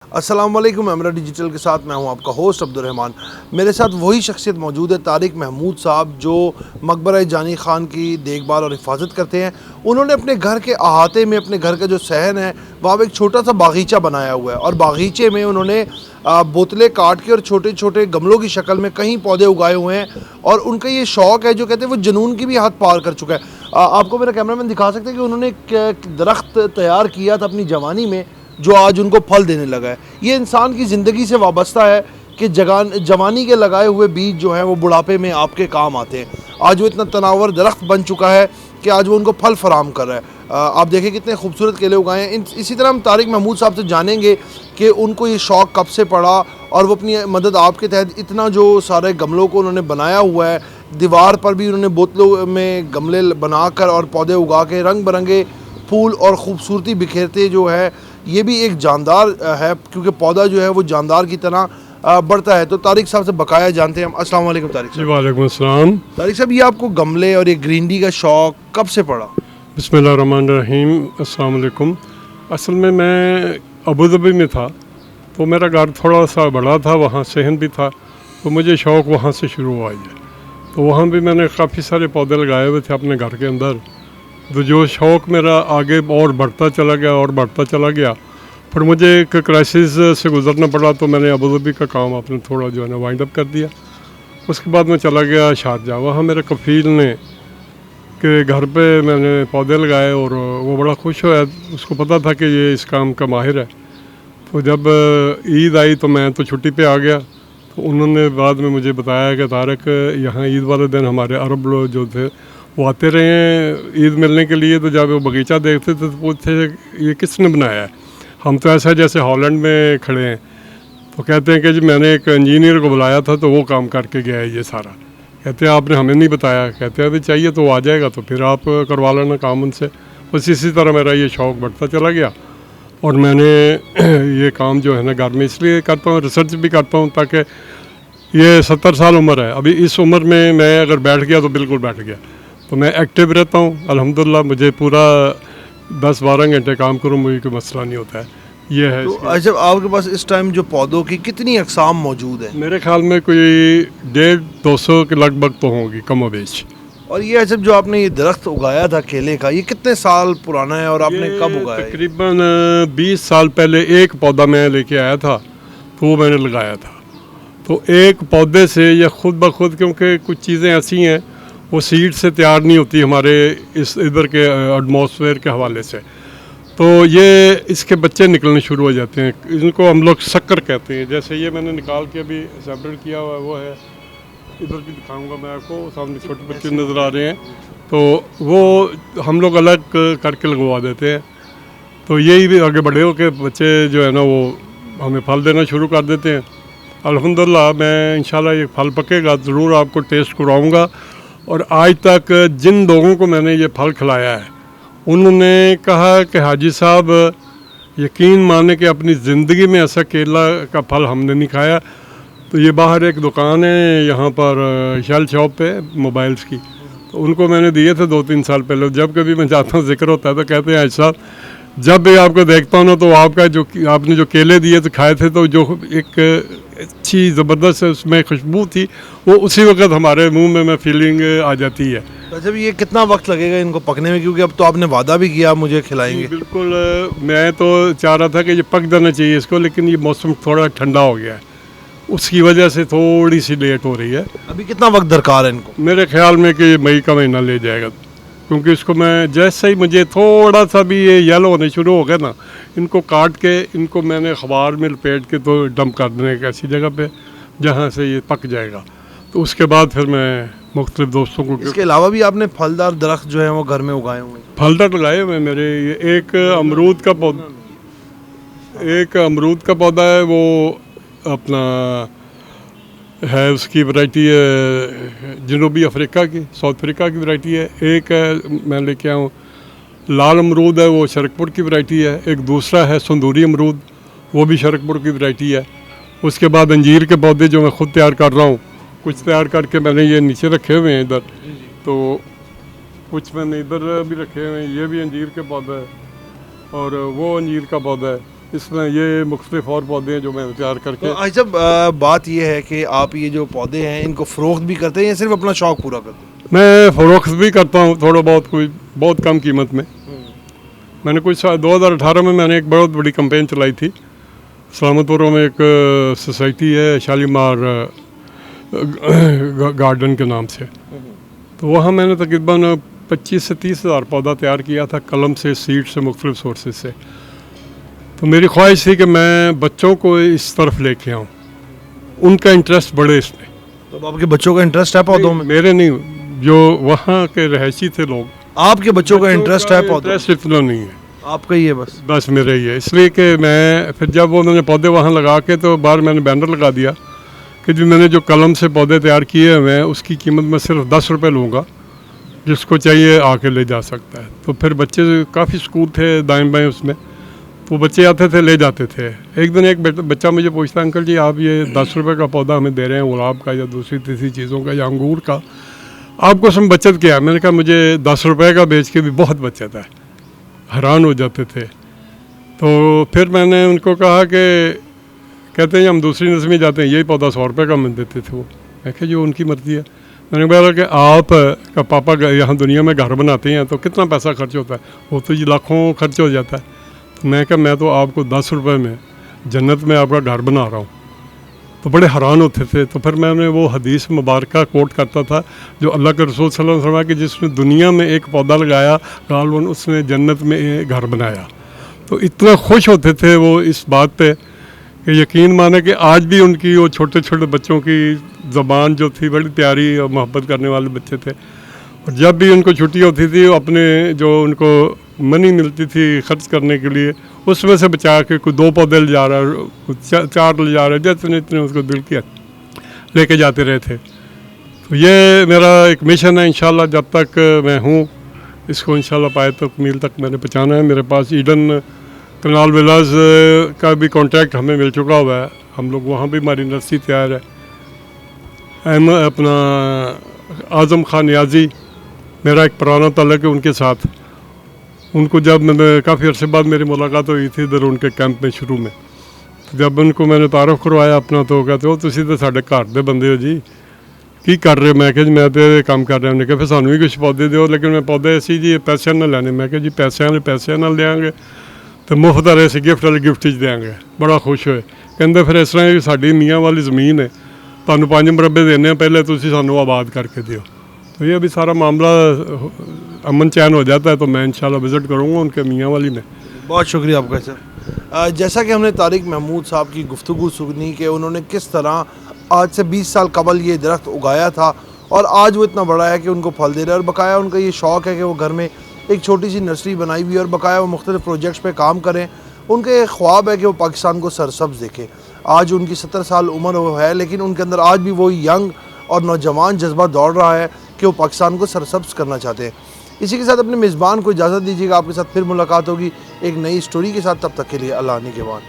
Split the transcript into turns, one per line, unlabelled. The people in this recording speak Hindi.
अस्सलाम वालेकुम। एमरा डिजिटल के साथ मैं हूं आपका होस्ट अब्दुर्रहमान। मेरे साथ वही शख्सियत मौजूद है, तारिक महमूद साहब, जो मकबरा जानी खान की देखभाल और हिफाजत करते हैं। उन्होंने अपने घर के अहाते में, अपने घर का जो सहन है वहाँ पर एक छोटा सा बागीचा बनाया हुआ है, और बागीचे में उन्होंने बोतलें काट के और छोटे छोटे गमलों की शक्ल में कहीं पौधे उगाए हुए हैं। और उनका ये शौक़ है, जो कहते हैं वो जुनून की भी हद पार कर चुका है। आपको मेरा कैमरामैन दिखा सकते हैं कि उन्होंने एक दरख्त तैयार किया था अपनी जवानी में, जो आज उनको फल देने लगा है। ये इंसान की ज़िंदगी से वाबस्ता है कि जवानी के लगाए हुए बीज जो हैं वो बुढ़ापे में आपके काम आते हैं। आज वो इतना तनावर दरख्त बन चुका है कि आज वो उनको फल फराम कर रहा है। आप देखें कितने खूबसूरत केले उगाए हैं। इसी तरह हम तारिक महमूद साहब से जानेंगे कि उनको ये शौक़ कब से पड़ा, और वो अपनी मदद आपके तहत इतना जो सारे गमलों को उन्होंने बनाया हुआ है, दीवार पर भी उन्होंने बोतलों में गमले बनाकर और पौधे उगा के रंग बिरंगे फूल और ख़ूबसूरती बिखेरते जो है, ये भी एक जानदार है, क्योंकि पौधा जो है वो जानदार की तरह बढ़ता है। तो तारिक साहब से बकाया जानते हैं हम। अस्सलाम वालेकुम तारिक साहब।
वालेकुम अस्सलाम।
तारिक साहब, ये आपको गमले और ये ग्रीनरी का शौक़ कब से पड़ा?
बिस्मिल्लाहिर्रहमानिर्रहीम। अस्सलाम वालेकुम। असल में मैं अबू धाबी में था, तो मेरा घर थोड़ा सा बड़ा था, वहाँ सहन भी था, तो मुझे शौक़ वहाँ से शुरू हुआ है। तो वहाँ भी मैंने काफ़ी सारे पौधे लगाए हुए थे अपने घर के अंदर। तो जो शौक़ मेरा आगे और बढ़ता चला गया और बढ़ता चला गया, पर मुझे एक क्राइसिस से गुज़रना पड़ा, तो मैंने अबू धाबी का काम अपने थोड़ा जो है ना वाइंड अप कर दिया। उसके बाद मैं चला गया शारजा। वहाँ मेरे कफ़ील ने के घर पे मैंने पौधे लगाए और वो बड़ा खुश हुआ। उसको पता था कि ये इस काम का माहिर है। तो जब ईद आई तो मैं तो छुट्टी पे आ गया। तो उन्होंने बाद में मुझे बताया कि तारक, यहाँ ईद वाले दिन हमारे अरब लोग जो थे वो आते रहे हैं ईद मिलने के लिए, तो जब वो बगीचा देखते थे तो पूछते ये किसने बनाया है। हम तो ऐसा जैसे हॉलैंड में खड़े हैं। तो कहते हैं कि जी मैंने एक इंजीनियर को बुलाया था, तो वो काम करके गया है ये सारा। कहते हैं आपने हमें नहीं बताया। कहते हैं अभी चाहिए तो वो आ जाएगा, तो फिर आप करवा लेना काम उनसे। बस इसी तरह मेरा ये शौक़ बढ़ता चला गया, और मैंने ये काम जो है ना घर में इसलिए करता हूँ, रिसर्च भी करता हूँ, ताकि ये 70 साल उम्र है। अभी इस उम्र में मैं अगर बैठ गया तो बिल्कुल बैठ गया। तो मैं एक्टिव रहता हूँ अल्हम्दुलिल्लाह। मुझे पूरा 10-12 घंटे काम करूँ, मुझे कोई मसला नहीं होता है। ये है।
तो अच्छा, आपके पास इस टाइम जो पौधों की कितनी अक़साम मौजूद है?
मेरे ख्याल में कोई 150-200 के लगभग तो होंगी, कम व बेश।
और ये अच्छा, जो आपने ये दरख्त उगाया था केले का, ये कितने साल पुराना है और आपने कब उगाया?
तकरीबन 20 साल पहले एक पौधा मैं लेके आया था, तो वो मैंने लगाया था। तो एक पौधे से या खुद ब खुद, क्योंकि कुछ चीज़ें ऐसी हैं वो सीड से तैयार नहीं होती हमारे इस इधर के एटमॉस्फेयर के हवाले से, तो ये इसके बच्चे निकलने शुरू हो जाते हैं। इनको हम लोग शक्कर कहते हैं। जैसे ये मैंने निकाल के अभी सेपरेट किया हुआ है, वो है, इधर भी दिखाऊंगा मैं आपको, सामने छोटे बच्चे नज़र आ रहे हैं, तो वो हम लोग अलग करके लगवा देते हैं। तो यही भी आगे बड़े हो के बच्चे जो है ना वो हमें फल देना शुरू कर देते हैं। अल्हम्दुलिल्लाह मैं इंशाल्लाह ये फल पकेगा ज़रूर आपको टेस्ट कराऊंगा। और आज तक जिन लोगों को मैंने ये फल खिलाया है, उन्होंने कहा कि हाजी साहब यकीन माने कि अपनी ज़िंदगी में ऐसा केला का फल हमने नहीं खाया। तो ये बाहर एक दुकान है यहाँ पर शेल शॉप पे मोबाइल्स की, तो उनको मैंने दिए थे 2-3 साल पहले। जब कभी मैं जाता हूँ जिक्र होता है तो कहते हैं ऐसा, जब भी आपको देखता हूँ ना, तो आपका जो आपने जो केले दिए तो खाए थे, तो जो एक अच्छी ज़बरदस्त उसमें खुशबू थी, वो उसी वक्त हमारे मुंह में फीलिंग आ जाती है।
अच्छा, ये कितना वक्त लगेगा इनको पकने में, क्योंकि अब तो आपने वादा भी किया मुझे खिलाएंगे?
बिल्कुल, मैं तो चाह रहा था कि ये पक जाना चाहिए इसको, लेकिन ये मौसम थोड़ा ठंडा हो गया है, उसकी वजह से थोड़ी सी लेट हो रही है।
अभी कितना वक्त दरकार है इनको?
मेरे ख्याल में कि मई का महीना ले जाएगा, क्योंकि इसको मैं जैसे ही मुझे थोड़ा सा भी ये येलो होने शुरू हो गया ना, इनको काट के इनको मैंने अखबार में लपेट के तो डंप कर देने एक ऐसी जगह पे जहाँ से ये पक जाएगा। तो उसके बाद फिर मैं मुख्तलिफ दोस्तों को।
इसके अलावा भी आपने फलदार दरख्त जो है वो घर में उगाए हुए हैं?
फलदार लगाए हुए मेरे, ये एक अमरूद का पौधा है, वो अपना है, उसकी वैरायटी है जनूबी अफ्रीका की, साउथ अफ्रीका की वैरायटी है। एक है मैं लेके आऊँ लाल अमरूद है, वो शरकपुर की वैरायटी है। एक दूसरा है संदूरी अमरूद, वो भी शरकपुर की वैरायटी है। उसके बाद अंजीर के पौधे जो मैं ख़ुद तैयार कर रहा हूँ, कुछ तैयार करके मैंने ये नीचे रखे हुए हैं इधर, तो कुछ मैंने इधर भी रखे हुए हैं। ये भी अंजीर के पौधा है और वो अंजीर का पौधा है। इसमें ये मुख्तलिफ और पौधे हैं जो मैं तैयार
तो
करके।
आज जब बात ये है कि आप ये जो पौधे हैं इनको फ़रोख्त भी करते हैं या सिर्फ अपना शौक़ पूरा करते हैं?
मैं फ़रोख्त भी करता हूँ थोड़ा बहुत, कोई बहुत कम कीमत में। मैंने कुछ 2018 में मैंने एक बहुत बड़ी कैंपेन चलाई थी। सलामतपुरों में एक सोसाइटी है शालीमार गार्डन के नाम से, तो वहाँ मैंने तकरीबन 25 से 30 हज़ार पौधा तैयार किया था कलम से, सीड से, मुख्तलिफ सोर्सेज से। तो मेरी ख्वाहिश थी कि मैं बच्चों को इस तरफ लेके आऊँ, उनका इंटरेस्ट बढ़े इसमें।
तो अब आपके बच्चों का इंटरेस्ट है पौधों में?
मेरे नहीं, जो वहाँ के रहायशी थे लोग।
आपके बच्चों का इंटरेस्ट है पौधों में?
इंटरेस्ट इतना नहीं है,
आपका ही है बस?
बस मेरा ही है। इसलिए कि मैं फिर जब उन्होंने पौधे वहाँ लगा के, तो बाहर मैंने बैनर लगा दिया कि जी मैंने जो कलम से पौधे तैयार किए हैं मैं उसकी कीमत मैं सिर्फ 10 रुपये लूँगा, जिसको चाहिए आके ले जा सकता है। तो फिर बच्चे, काफ़ी स्कूल थे दाएं बाएं उसमें, तो बच्चे आते थे ले जाते थे। एक दिन एक बच्चा मुझे पूछता, अंकल जी आप ये 10 रुपये का पौधा हमें दे रहे हैं गुलाब का या दूसरी तीसरी चीज़ों का या अंगूर का, आपको उसमें बचत क्या है? मैंने कहा मुझे 10 रुपये का बेच के भी बहुत बचत है। हैरान हो जाते थे। तो फिर मैंने उनको कहा कि कहते हैं हम दूसरी नस्ल में जाते हैं, यही पौधा 100 रुपये का मिल देते थे वो। मैं कहा जो उनकी मर्ज़ी है। मैंने बोला कि आप का पापा यहाँ दुनिया में घर बनाते हैं तो कितना पैसा खर्च होता है? वो तो ये लाखों खर्च हो जाता है। तो मैं कहा मैं तो आपको 10 रुपये में जन्नत में आपका घर बना रहा हूँ। तो बड़े हैरान होते थे। तो फिर मैंने वो हदीस मुबारक कोट करता था जो अल्लाह के रसूल सल्लल्लाहु अलैहि वसल्लम कि जिसने दुनिया में एक पौधा लगाया गालवन उसने जन्नत में एक घर बनाया। तो इतना खुश होते थे वो इस बात पे कि यकीन माने कि आज भी उनकी वो छोटे छोटे बच्चों की ज़बान जो थी बड़ी प्यारी और मोहब्बत करने वाले बच्चे थे। और जब भी उनको छुट्टी होती थी वो अपने जो उनको मनी मिलती थी खर्च करने के लिए उसमें से बचा के कोई 2 पौधे ले जा रहा है, कोई 4 ले जा रहा है, जितने इतने उसको दिल किया लेके जाते रहे थे। तो ये मेरा एक मिशन है, इंशाल्लाह जब तक मैं हूँ इसको इंशाल्लाह पाए तकमील तक मैंने पहुँचाना है। मेरे पास ईडन कनाल विलाज का भी कॉन्ट्रैक्ट हमें मिल चुका हुआ है, हम लोग वहाँ भी हमारी नर्सरी तैयार है। अपना आज़म खान नियाज़ी मेरा एक पुराना ताल्लुक़ है उनके साथ। उनको जब मैंने काफ़ी अर्से बाद मेरी मुलाकात हुई थी इधर उनके कैंप में शुरू में, तो जब उनको मैंने तारुफ करवाया अपना तो कहते हो तुसी तो साढ़े घर दे बंदे हो जी, की कर रहे हो? मैं कहा जी मैं तो काम कर रहा हूँ। उन्होंने कहा फिर सानू भी कुछ पौधे दो, लेकिन मैं पौधे ऐसी जी पैसे ना लैने। मैं कहा जी पैसे ना देंगे तो मुफ्त वाले से गिफ्ट वाले गिफ्ट च देंगे। बड़ा खुश होए, कहते फिर इस तरह साड़ी मियाँ वाली ज़मीन है, तुहानू 5 मरबे देने पहले तुसी सानू आबाद करके दियो। तो ये अभी सारा मामला अमन चैन हो जाता है तो मैं इंशाल्लाह विज़िट करूँगा उनके मियाँ वाली में।
बहुत शुक्रिया आपका सर। जैसा कि हमने तारिक महमूद साहब की गुफ्तगू सुनी कि उन्होंने किस तरह आज से 20 साल कबल ये दरख्त उगाया था और आज वो इतना बड़ा है कि उनको फल दे रहा है। और बकाया उनका ये शौक़ है कि वो घर में एक छोटी सी नर्सरी बनाई हुई है और बकाया वो मुख्तलिफ प्रोजेक्ट्स पे काम करें। उनका एक ख्वाब है कि वो पाकिस्तान को सरसब्ज़ देखें। आज उनकी 70 साल उम्र है, लेकिन उनके अंदर आज भी वो यंग और नौजवान जज्बा दौड़ रहा है कि वो पाकिस्तान को सरसब्ज़ करना चाहते हैं। इसी के साथ अपने मेज़बान को इजाज़त दीजिएगा। आपके साथ फिर मुलाकात होगी एक नई स्टोरी के साथ। तब तक के लिए अल्लाह ने के बाद।